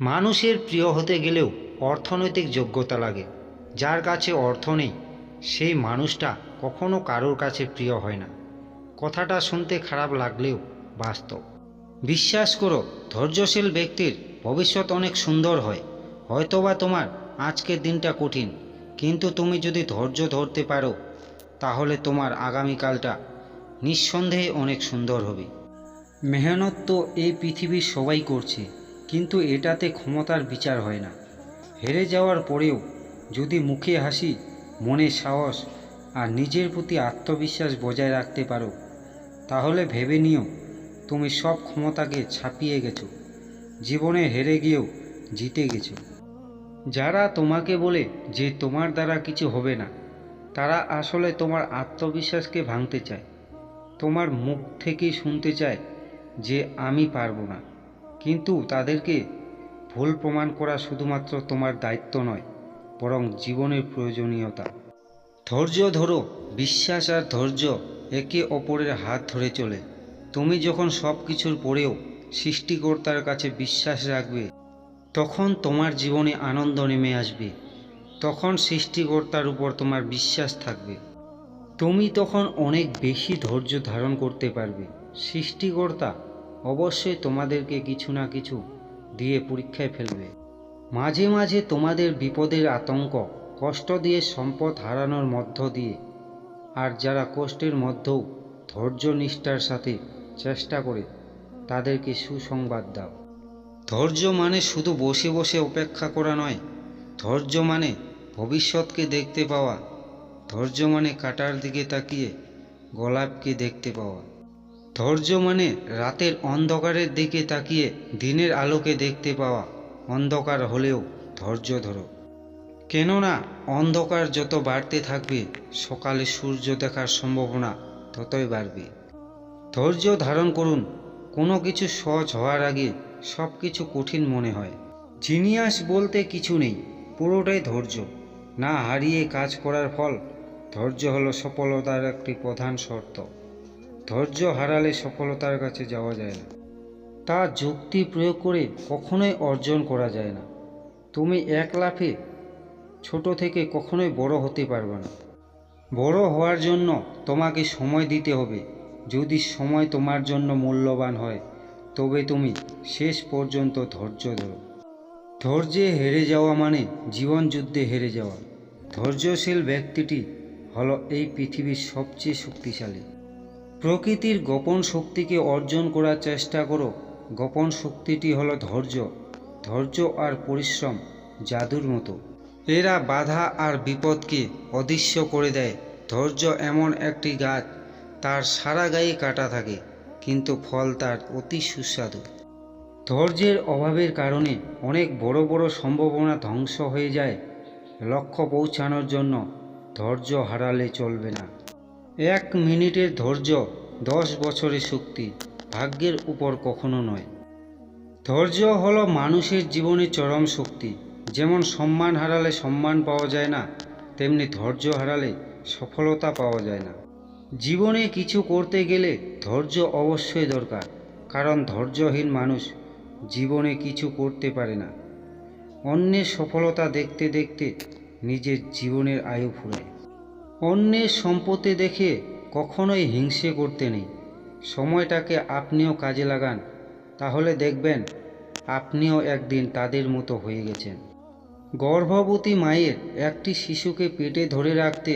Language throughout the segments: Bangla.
মানুষের প্রিয় হতে গেলেও অর্থনৈতিক যোগ্যতা লাগে। যার কাছে অর্থ নেই সেই মানুষটা কখনো কারোর কাছে প্রিয় হয় না। কথাটা শুনতে খারাপ লাগলেও বাস্তব। বিশ্বাস করো, ধৈর্যশীল ব্যক্তির ভবিষ্যৎ অনেক সুন্দর হয়। হয়তোবা তোমার আজকের দিনটা কঠিন, কিন্তু তুমি যদি ধৈর্য ধরতে পারো তাহলে তোমার আগামীকালটা নিঃসন্দেহে অনেক সুন্দর হবে। মেহনত তো এই পৃথিবীর সবাই করছে, কিন্তু এটাতে ক্ষমতার বিচার হয় না। হেরে যাওয়ার পরেও যদি মুখে হাসি, মনে সাহস আর নিজের প্রতি আত্মবিশ্বাস বজায় রাখতে পারো, তাহলে ভেবে নিও তুমি সব ক্ষমতাকে ছাপিয়ে গেছো। জীবনে হেরে গিয়েও জিতে গেছো। যারা তোমাকে বলে যে তোমার দ্বারা কিছু হবে না, তারা আসলে তোমার আত্মবিশ্বাসকে ভাঙতে চায়। তোমার মুখ থেকেই শুনতে চায় যে আমি পারবো না, কিন্তু তাদেরকে ভুল প্রমাণ করা শুধুমাত্র তোমার দায়িত্ব নয়, বরং জীবনের প্রয়োজনীয়তা। ধৈর্য ধরো। বিশ্বাস আর ধৈর্য একে অপরের হাত ধরে চলে। তুমি যখন সব কিছুর পরেও সৃষ্টিকর্তার কাছে বিশ্বাস রাখবে, তখন তোমার জীবনে আনন্দ নেমে আসবে। তখন সৃষ্টিকর্তার উপর তোমার বিশ্বাস থাকবে। তুমি তখন অনেক বেশি ধৈর্য ধারণ করতে পারবে। সৃষ্টিকর্তা অবশ্যই তোমাদেরকে কিছু না কিছু দিয়ে পরীক্ষায় ফেলবে। মাঝে মাঝে তোমাদের বিপদের আতঙ্ক, কষ্ট দিয়ে সম্পদ হারানোর মধ্য দিয়ে। আর যারা কষ্টের মধ্যেও ধৈর্য নিষ্ঠার সাথে চেষ্টা করে, তাদেরকে সুসংবাদ দাও। ধৈর্য মানে শুধু বসে বসে অপেক্ষা করা নয়। ধৈর্য মানে ভবিষ্যৎকে দেখতে পাওয়া। ধৈর্য মানে কাটার দিকে তাকিয়ে গোলাপকে দেখতে পাওয়া। ধৈর্য মানে রাতের অন্ধকারের দিকে তাকিয়ে দিনের আলোকে দেখতে পাওয়া। অন্ধকার হলেও ধৈর্য ধরো, কেননা অন্ধকার যত বাড়তে থাকবে, সকালে সূর্য দেখার সম্ভাবনা ততই বাড়বে। ধৈর্য ধারণ করুন। কোনো কিছু সহজ হওয়ার আগে সব কিছু কঠিন মনে হয়। জিনিয়াস বলতে কিছু নেই, পুরোটাই ধৈর্য। না হারিয়ে কাজ করার ফল। ধৈর্য হলো সফলতার একটি প্রধান শর্ত। ধৈর্য হারালে সফলতার কাছে যাওয়া যায় না। তা যুক্তি প্রয়োগ করে কখনোই অর্জন করা যায় না। তুমি এক লাফে ছোট থেকে কখনোই বড় হতে পারবে না। বড় হওয়ার জন্য তোমাকে সময় দিতে হবে। যদি সময় তোমার জন্য মূল্যবান হয়, তবে তুমি শেষ পর্যন্ত ধৈর্য ধরো। ধৈর্যে হেরে যাওয়া মানে জীবন যুদ্ধে হেরে যাওয়া। ধৈর্যশীল ব্যক্তিটি হলো এই পৃথিবীর সবচেয়ে শক্তিশালী। প্রকৃতির গোপন শক্তিকে অর্জন করার চেষ্টা করো। গোপন শক্তিটি হলো ধৈর্য। ধৈর্য আর পরিশ্রম জাদুর মতো। এরা বাধা আর বিপদকে অদৃশ্য করে দেয়। ধৈর্য এমন একটি গাছ, তার সারা গায়ে কাটা থাকে, কিন্তু ফল তার অতি সুস্বাদু। ধৈর্যের অভাবের কারণে অনেক বড় বড় সম্ভাবনা ধ্বংস হয়ে যায়। লক্ষ্য পৌঁছানোর জন্য ধৈর্য হারালে চলবে না। 1 মিনিটের ধৈর্য 10 বছরের শক্তি। ভাগ্যের উপর কখনো নয়। ধৈর্য হলো মানুষের জীবনে চরম শক্তি। যেমন সম্মান হারালে সম্মান পাওয়া যায় না, তেমনি ধৈর্য হারালে সফলতা পাওয়া যায় না। জীবনে কিছু করতে গেলে ধৈর্য অবশ্যই দরকার, কারণ ধৈর্যহীন মানুষ জীবনে কিছু করতে পারে না। অন্যের সফলতা দেখতে দেখতে নিজের জীবনের আয়ু ফুরায়। অন্যের সম্পত্তি দেখে কখনোই হিংসে করতে নেই। সময়টাকে আপনিও কাজে লাগান, তাহলে দেখবেন আপনিও একদিন তাদের মতো হয়ে গেছেন। গর্ভবতী মায়ের একটি শিশুকে পেটে ধরে রাখতে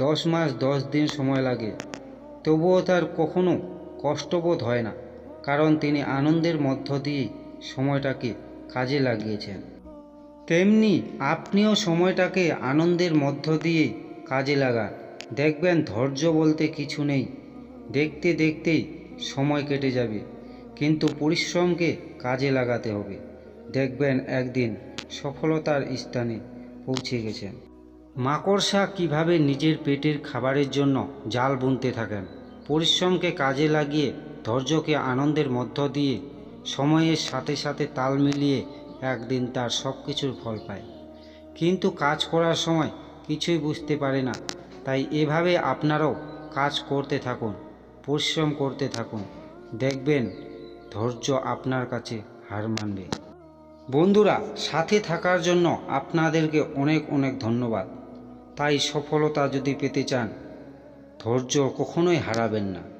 10 মাস 10 দিন সময় লাগে, তবুও তার কখনো কষ্টবোধ হয় না, কারণ তিনি আনন্দের মধ্য দিয়েই সময়টাকে কাজে লাগিয়েছেন। তেমনি আপনিও সময়টাকে আনন্দের মধ্য দিয়ে কাজে লাগান, দেখবেন ধৈর্য বলতে কিছু নেই। দেখতে দেখতেই সময় কেটে যাবে, কিন্তু পরিশ্রমকে কাজে লাগাতে হবে। দেখবেন একদিন সফলতার স্থানে পৌঁছে গেছেন। মাকড়সা কিভাবে নিজের পেটের খাবারের জন্য জাল বুনতে থাকেন, পরিশ্রমকে কাজে লাগিয়ে ধৈর্যকে আনন্দের মধ্য দিয়ে সময়ের সাথে সাথে তাল মিলিয়ে একদিন তার সব কিছুর ফল পায়, কিন্তু কাজ করার সময় কিছুই বুঝতে পারে না। তাই এভাবে আপনারাও কাজ করতে থাকুন, পরিশ্রম করতে থাকুন, দেখবেন ধৈর্য আপনার কাছে হার মানবে। বন্ধুরা, সাথে থাকার জন্য আপনাদেরকে অনেক অনেক ধন্যবাদ। তাই সফলতা যদি পেতে চান, ধৈর্য কখনোই হারাবেন না।